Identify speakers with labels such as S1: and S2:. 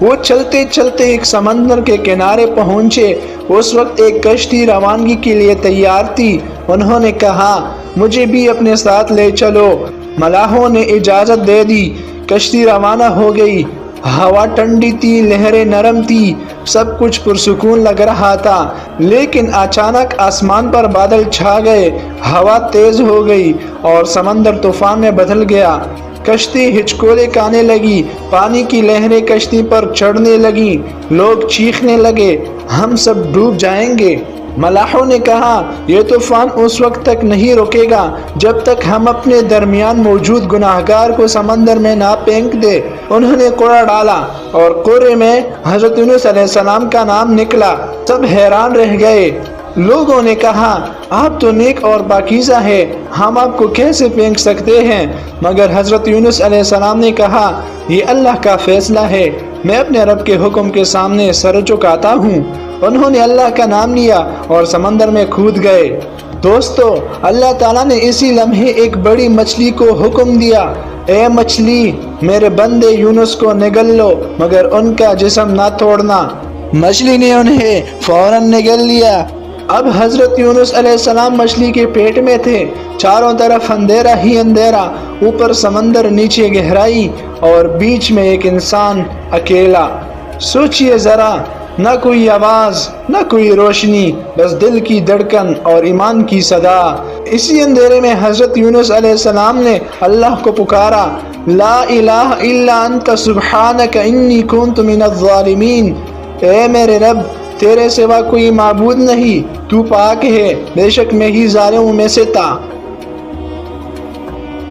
S1: وہ چلتے چلتے ایک سمندر کے کنارے پہنچے۔ اس وقت ایک کشتی روانگی کے لیے تیار تھی۔ انہوں نے کہا مجھے بھی اپنے ساتھ لے چلو۔ ملاحوں نے اجازت دے دی۔ کشتی روانہ ہو گئی۔ ہوا ٹھنڈی تھی، لہریں نرم تھی، سب کچھ پرسکون لگ رہا تھا، لیکن اچانک آسمان پر بادل چھا گئے، ہوا تیز ہو گئی اور سمندر طوفان میں بدل گیا۔ کشتی ہچکولے کھانے لگی، پانی کی لہریں کشتی پر چڑھنے لگیں، لوگ چیخنے لگے ہم سب ڈوب جائیں گے۔ ملاحوں نے کہا یہ طوفان اس وقت تک نہیں رکے گا جب تک ہم اپنے درمیان موجود گناہگار کو سمندر میں نہ پھینک دے۔ انہوں نے کوڑا ڈالا اور کوڑے میں حضرت یونس علیہ السلام کا نام نکلا۔ سب حیران رہ گئے۔ لوگوں نے کہا آپ تو نیک اور پاکیزہ ہے، ہم آپ کو کیسے پھینک سکتے ہیں؟ مگر حضرت یونس علیہ السلام نے کہا یہ اللہ کا فیصلہ ہے، میں اپنے رب کے حکم کے سامنے سر جھکاتا ہوں۔ انہوں نے اللہ کا نام لیا اور سمندر میں کود گئے۔ دوستو، اللہ تعالیٰ نے اسی لمحے ایک بڑی مچھلی کو حکم دیا، اے مچھلی میرے بندے یونس کو نگل لو مگر ان کا جسم نہ توڑنا۔ مچھلی نے انہیں فوراً نگل لیا۔ اب حضرت یونس علیہ السلام مچھلی کے پیٹ میں تھے، چاروں طرف اندھیرا ہی اندھیرا، اوپر سمندر، نیچے گہرائی اور بیچ میں ایک انسان اکیلا۔ سوچئے ذرا، نہ کوئی آواز، نہ کوئی روشنی، بس دل کی دھڑکن اور ایمان کی صدا۔ اسی اندھیرے میں حضرت یونس علیہ السلام نے اللہ کو پکارا، لا الہ الا انت سبحانک انی کنت من الظالمین۔ اے میرے رب، تیرے سوا کوئی معبود نہیں، تو پاک ہے، بے شک میں ہی ظالموں میں سے تھا۔